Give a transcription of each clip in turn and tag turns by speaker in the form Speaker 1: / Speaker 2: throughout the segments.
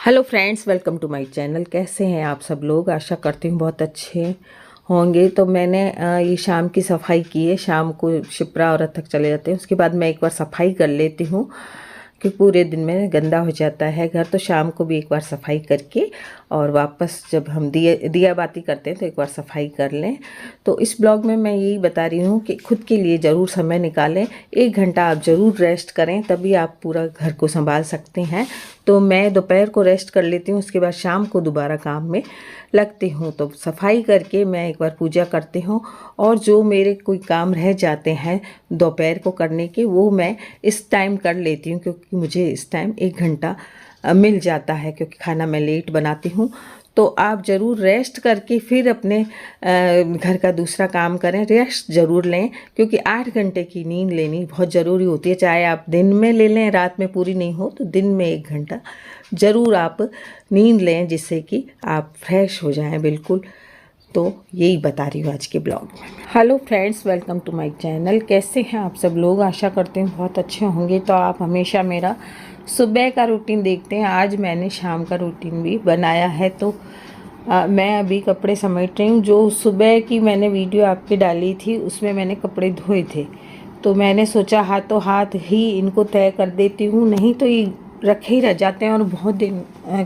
Speaker 1: Hello friends, welcome to my channel. कैसे हैं आप सब लोग? आशा करती हूँ बहुत अच्छे होंगे। तो मैंने ये शाम की सफाई की है। शाम को शिप्रा और अथक चले जाते हैं, उसके बाद मैं एक बार सफाई कर लेती हूँ क्योंकि पूरे दिन में गंदा हो जाता है घर। तो शाम को भी एक बार सफाई करके और वापस जब हम दिया बाती करते हैं तो एक बार सफाई कर लें। तो इस ब्लॉग में मैं यही बता रही हूँ कि खुद के लिए ज़रूर समय निकालें। 1 घंटा आप ज़रूर रेस्ट करें, तभी आप पूरा घर को संभाल सकते हैं। तो मैं दोपहर को रेस्ट कर लेती हूँ, उसके बाद शाम को दोबारा काम में लगती हूँ। तो सफाई करके मैं एक बार पूजा करती हूँ और जो मेरे कोई काम रह जाते हैं दोपहर को करने के, वो मैं इस टाइम कर लेती हूँ क्योंकि मुझे इस टाइम 1 घंटा मिल जाता है क्योंकि खाना मैं लेट बनाती हूँ। तो आप ज़रूर रेस्ट करके फिर अपने घर का दूसरा काम करें। रेस्ट ज़रूर लें क्योंकि 8 घंटे की नींद लेनी बहुत ज़रूरी होती है। चाहे आप दिन में ले लें, रात में पूरी नहीं हो तो दिन में 1 घंटा ज़रूर आप नींद लें, जिससे कि आप फ्रेश हो जाएं बिल्कुल। तो यही बता रही हूँ आज के ब्लॉग में। Hello friends, welcome to my channel. कैसे हैं आप सब लोग? आशा करते हैं बहुत अच्छे होंगे। तो आप हमेशा मेरा सुबह का रूटीन देखते हैं। आज मैंने शाम का रूटीन भी बनाया है। तो मैं अभी कपड़े समेट रही हूँ। जो सुबह की मैंने वीडियो आपके डाली थी उसमें मैंने कपड़े धोए थे, तो मैंने सोचा हाथों हाथ ही इनको तय कर देती हूँ, नहीं तो ये रखे ही रह जाते हैं और बहुत दिन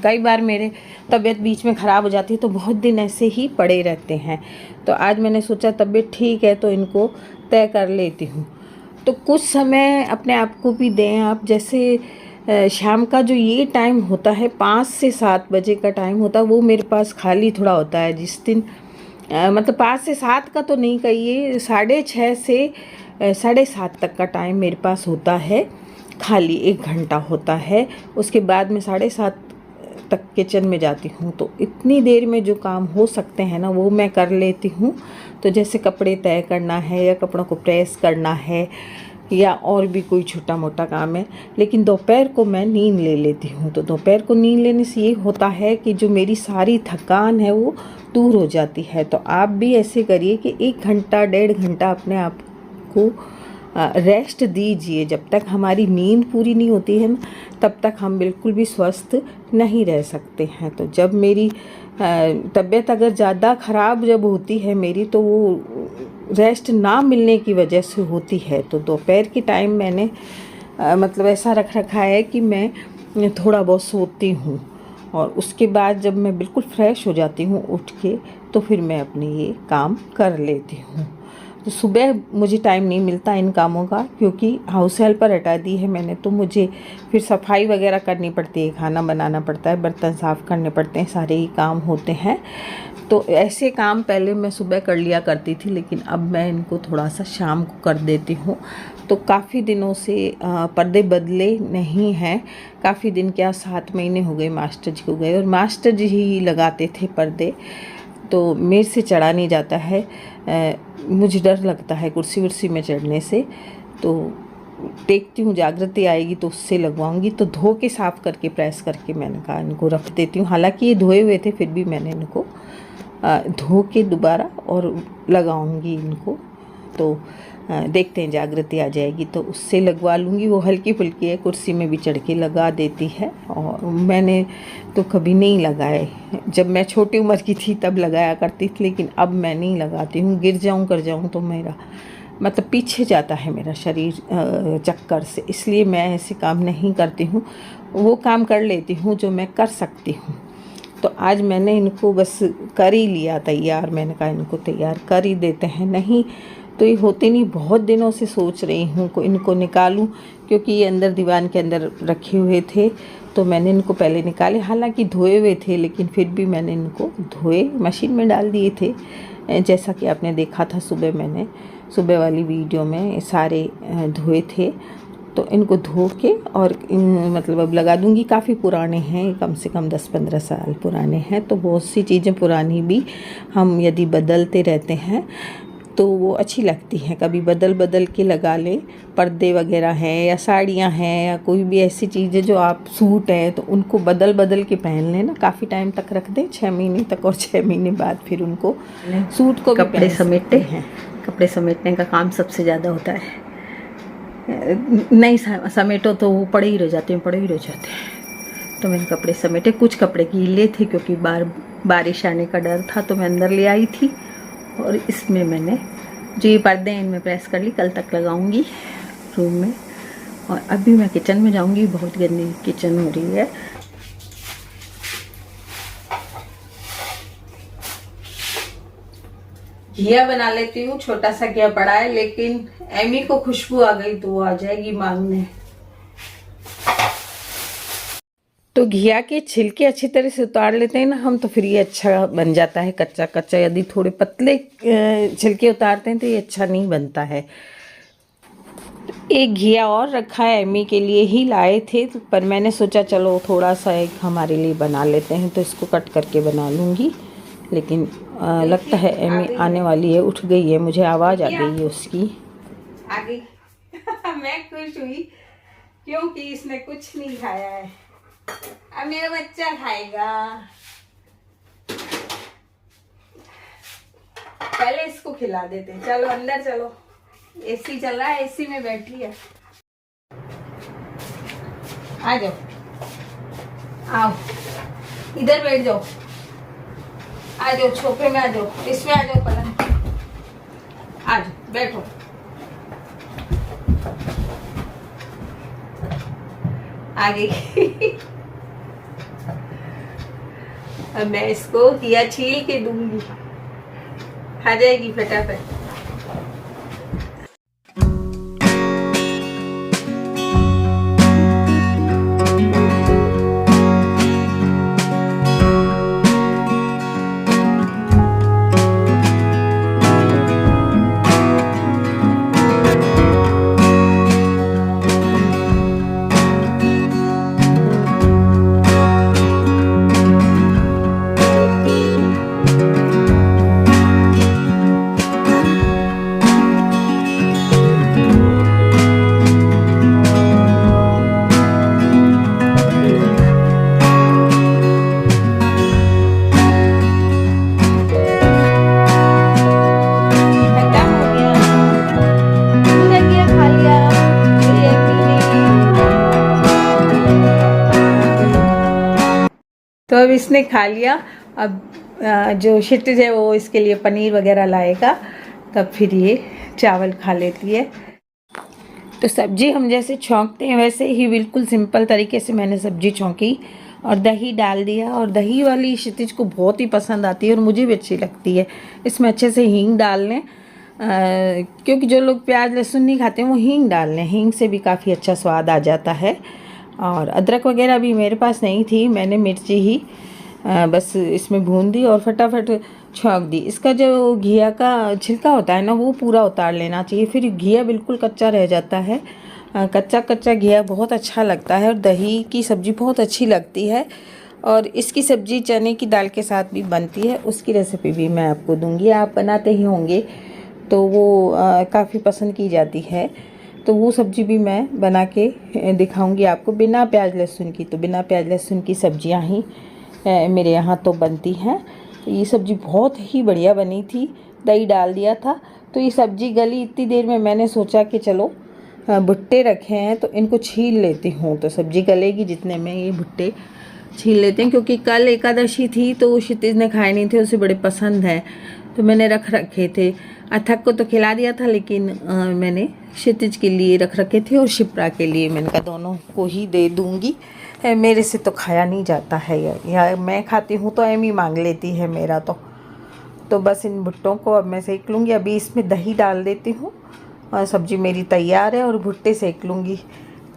Speaker 1: कई बार मेरे तबीयत बीच में ख़राब हो जाती है तो बहुत दिन ऐसे ही पड़े रहते हैं। तो आज मैंने सोचा तबीयत ठीक है तो इनको तय कर लेती हूँ। तो कुछ समय अपने आप को भी दें आप। जैसे शाम का जो ये टाइम होता है 5 से 7 बजे का टाइम होता है, वो मेरे पास खाली थोड़ा होता है। जिस दिन मतलब 5 से 7 का तो नहीं कहिए, 6:30 से 7:30 तक का टाइम मेरे पास होता है खाली। 1 घंटा होता है। उसके बाद मैं 7:30 तक किचन में जाती हूँ। तो इतनी देर में जो काम हो सकते हैं ना वो मैं कर लेती हूँ। तो जैसे कपड़े तय करना है या कपड़ों को प्रेस करना है या और भी कोई छोटा मोटा काम है। लेकिन दोपहर को मैं नींद ले लेती हूँ। तो दोपहर को नींद लेने से ये होता है कि जो मेरी सारी थकान है वो दूर हो जाती है। तो आप भी ऐसे करिए कि 1 घंटा 1.5 घंटा अपने आप को रेस्ट दीजिए। जब तक हमारी नींद पूरी नहीं होती है ना, तब तक हम बिल्कुल भी स्वस्थ नहीं रह सकते हैं। तो जब मेरी तबीयत अगर ज़्यादा ख़राब जब होती है मेरी, तो वो रेस्ट ना मिलने की वजह से होती है। तो दोपहर के टाइम मैंने मतलब ऐसा रख रखा है कि मैं थोड़ा बहुत सोती हूँ और उसके बाद जब मैं बिल्कुल फ्रेश हो जाती हूँ उठ के, तो फिर मैं अपने ये काम कर लेती हूँ। तो सुबह मुझे टाइम नहीं मिलता इन कामों का क्योंकि हाउस हेल्पर हटा दी है मैंने। तो मुझे फिर सफाई वगैरह करनी पड़ती है, खाना बनाना पड़ता है, बर्तन साफ़ करने पड़ते हैं, सारे ही काम होते हैं। तो ऐसे काम पहले मैं सुबह कर लिया करती थी, लेकिन अब मैं इनको थोड़ा सा शाम को कर देती हूँ। तो काफ़ी दिनों से पर्दे बदले नहीं हैं। काफ़ी दिन क्या 7 महीने हो गए मास्टर जी को गए, और मास्टर जी ही लगाते थे पर्दे। तो मेरे से चढ़ा नहीं जाता है। मुझे डर लगता है कुर्सी वुर्सी में चढ़ने से। तो देखती हूँ जागृति आएगी तो उससे लगवाऊंगी। तो धो के साफ़ करके प्रेस करके मैंने कहा इनको रख देती हूँ। हालांकि ये धोए हुए थे, फिर भी मैंने इनको धो के दोबारा और लगाऊंगी इनको। तो देखते हैं जागृति आ जाएगी तो उससे लगवा लूँगी। वो हल्की फुल्की है, कुर्सी में भी चढ़ के लगा देती है। और मैंने तो कभी नहीं लगाए। जब मैं छोटी उम्र की थी तब लगाया करती थी, लेकिन अब मैं नहीं लगाती हूँ। गिर जाऊँ कर जाऊँ तो मेरा मतलब पीछे जाता है मेरा शरीर चक्कर से, इसलिए मैं ऐसे काम नहीं करती हूँ। वो काम कर लेती हूँ जो मैं कर सकती हूँ। तो आज मैंने इनको बस कर ही लिया तैयार। मैंने कहा इनको तैयार कर ही देते हैं, नहीं तो ये होते नहीं। बहुत दिनों से सोच रही हूँ को इनको निकालूं क्योंकि ये अंदर दीवान के अंदर रखे हुए थे। तो मैंने इनको पहले निकाले, हालांकि धोए हुए थे लेकिन फिर भी मैंने इनको धोए मशीन में डाल दिए थे। जैसा कि आपने देखा था सुबह, मैंने सुबह वाली वीडियो में सारे धोए थे। तो इनको धो के और मतलब अब लगा दूंगी। काफ़ी पुराने हैं, कम से कम 10-15 साल पुराने हैं। तो बहुत सी चीज़ें पुरानी भी हम यदि बदलते रहते हैं तो वो अच्छी लगती हैं। कभी बदल बदल के लगा लें। पर्दे वगैरह हैं या साड़ियाँ हैं या कोई भी ऐसी चीज़ें जो आप सूट है तो उनको बदल बदल के पहन लें ना, काफ़ी टाइम तक रख दें, 6 महीने तक, और 6 महीने बाद फिर उनको सूट को
Speaker 2: कपड़े समेटते हैं। कपड़े समेटने का काम सबसे ज़्यादा होता है। नहीं समेटो तो वो पड़े ही रह जाते हैं। तो मैंने कपड़े समेटे। कुछ कपड़े गीले थे क्योंकि बारिश आने का डर था, तो मैं अंदर ले आई थी। और इसमें मैंने जो ये पर्दे हैं इनमें प्रेस कर ली, कल तक लगाऊंगी रूम में। और अभी मैं किचन में जाऊंगी, बहुत गंदी किचन हो रही है।
Speaker 1: घिया बना लेती हूँ, छोटा सा घिया पड़ा है, लेकिन एमी को खुशबू आ गई तो वो आ जाएगी मांगने। तो घिया के छिलके अच्छी तरह से उतार लेते हैं ना हम, तो फिर ये अच्छा बन जाता है कच्चा कच्चा। यदि थोड़े पतले छिलके उतारते हैं तो ये अच्छा नहीं बनता है। एक घिया और रखा है, एमी के लिए ही लाए थे, पर मैंने सोचा चलो थोड़ा सा एक हमारे लिए बना लेते हैं, तो इसको कट करके बना लूँगी। लेकिन लगता है एमी आने वाली है, उठ गई है, मुझे आवाज़ आ गई है उसकी। आ गई। मैं खुश हुई क्योंकि इसने कुछ नहीं खाया है, अब मेरा बच्चा खाएगा। पहले इसको खिला देते हैं। चलो अंदर चलो, एसी चल रहा है, एसी में बैठी है। आ जाओ, आओ इधर बैठ जाओ, आ जाओ सोफे में, आ जाओ इसमें, आ जाओ पलंग, आ जाओ बैठो। आ गई। अब मैं इसको घिया छील के दूंगी, खा जाएगी फटाफट। तो अब इसने खा लिया। अब जो क्षितिज है वो इसके लिए पनीर वगैरह लाएगा, तब फिर ये चावल खा लेती है। तो सब्जी हम जैसे छौंकते हैं वैसे ही बिल्कुल सिंपल तरीके से मैंने सब्जी छौंकी और दही डाल दिया। और दही वाली क्षितिज को बहुत ही पसंद आती है और मुझे भी अच्छी लगती है। इसमें अच्छे से हींग डाल लें, क्योंकि जो लोग प्याज लहसुन नहीं खाते हैं वो हींग डाल लें, हींग से भी काफ़ी अच्छा स्वाद आ जाता है। और अदरक वगैरह भी मेरे पास नहीं थी, मैंने मिर्ची ही बस इसमें भून दी और फटाफट छौंक दी। इसका जो घिया का छिलका होता है ना वो पूरा उतार लेना चाहिए, फिर घिया बिल्कुल कच्चा रह जाता है। कच्चा कच्चा घिया बहुत अच्छा लगता है और दही की सब्ज़ी बहुत अच्छी लगती है। और इसकी सब्ज़ी चने की दाल के साथ भी बनती है, उसकी रेसिपी भी मैं आपको दूंगी। आप बनाते ही होंगे तो वो काफ़ी पसंद की जाती है, तो वो सब्ज़ी भी मैं बना के दिखाऊंगी आपको बिना प्याज लहसुन की। तो बिना प्याज लहसुन की सब्जियां ही मेरे यहाँ तो बनती हैं। तो ये सब्ज़ी बहुत ही बढ़िया बनी थी, दही डाल दिया था तो ये सब्ज़ी गली। इतनी देर में मैंने सोचा कि चलो भुट्टे रखे हैं तो इनको छील लेती हूँ, तो सब्ज़ी गलेगी जितने में ये भुट्टे छील लेते हैं। क्योंकि कल एकादशी थी तो क्षितिज ने खाए नहीं थे, उसे बड़े पसंद है, तो मैंने रख रखे थे। अथक को तो खिला दिया था, लेकिन मैंने क्षितिज के लिए रख रखे थे और शिप्रा के लिए मैंने कहा दोनों को ही दे दूँगी। मेरे से तो खाया नहीं जाता है, या मैं खाती हूँ तो एमी मांग लेती है मेरा। तो बस इन भुट्टों को अब मैं सेक लूँगी। अभी इसमें दही डाल देती हूँ और सब्ज़ी मेरी तैयार है और भुट्टे सेक लूँगी।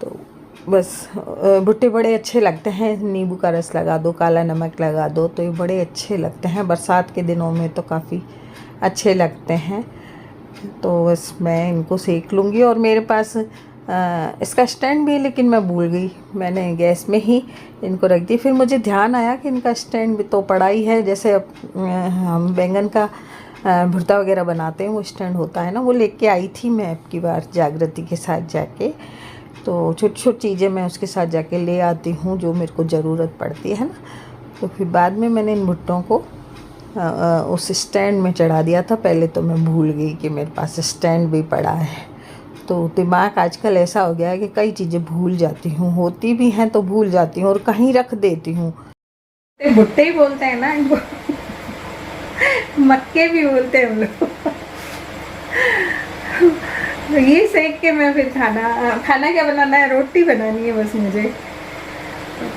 Speaker 1: तो बस भुट्टे बड़े अच्छे लगते हैं, नींबू का रस लगा दो, काला नमक लगा दो, तो ये बड़े अच्छे लगते हैं। बरसात के दिनों में तो काफ़ी अच्छे लगते हैं। तो बस मैं इनको सेक लूँगी। और मेरे पास इसका स्टैंड भी है, लेकिन मैं भूल गई, मैंने गैस में ही इनको रख दी। फिर मुझे ध्यान आया कि इनका स्टैंड भी तो पड़ा ही है, जैसे अब हम बैंगन का भुर्ता वगैरह बनाते हैं वो स्टैंड होता है ना, वो लेके आई थी मैं अब की बार जागृति के साथ जाके। तो छोटी छोटी चीज़ें मैं उसके साथ जाके ले आती हूँ जो मेरे को ज़रूरत पड़ती है ना। तो फिर बाद में मैंने इन भुट्टों को उस स्टैंड में चढ़ा दिया था। पहले तो मैं भूल गई कि मेरे पास स्टैंड भी पड़ा है, तो दिमाग आजकल ऐसा हो गया है कि कई चीज़ें भूल जाती हूँ, होती भी हैं तो भूल जाती हूँ और कहीं रख देती हूँ।
Speaker 2: भुट्टे ही बोलते हैं ना इनको, मक्के भी बोलते हैं हम लोग। तो ये सेक के मैं फिर खाना क्या बनाना है, रोटी बनानी है बस मुझे।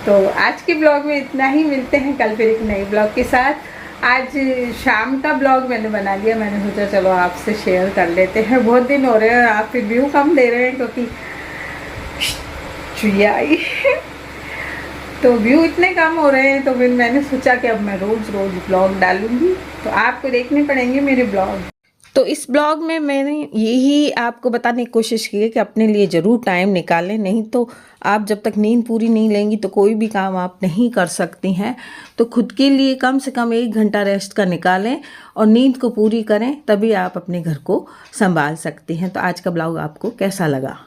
Speaker 2: तो आज के ब्लॉग में इतना ही, मिलते हैं कल फिर एक नए ब्लॉग के साथ। आज शाम का ब्लॉग मैंने बना लिया, मैंने सोचा चलो आपसे शेयर कर लेते हैं। बहुत दिन हो रहे हैं, आप फिर व्यू कम दे रहे हैं क्योंकि चुईया आई तो व्यू इतने कम हो रहे हैं, तो फिर मैंने सोचा कि अब मैं रोज़ ब्लॉग डालूंगी, तो आपको देखने पड़ेंगे मेरे ब्लॉग।
Speaker 1: तो इस ब्लॉग में मैंने यही आपको बताने की कोशिश की है कि अपने लिए ज़रूर टाइम निकालें, नहीं तो आप जब तक नींद पूरी नहीं लेंगी तो कोई भी काम आप नहीं कर सकती हैं। तो खुद के लिए कम से कम 1 घंटा रेस्ट का निकालें और नींद को पूरी करें, तभी आप अपने घर को संभाल सकती हैं। तो आज का ब्लॉग आपको कैसा लगा?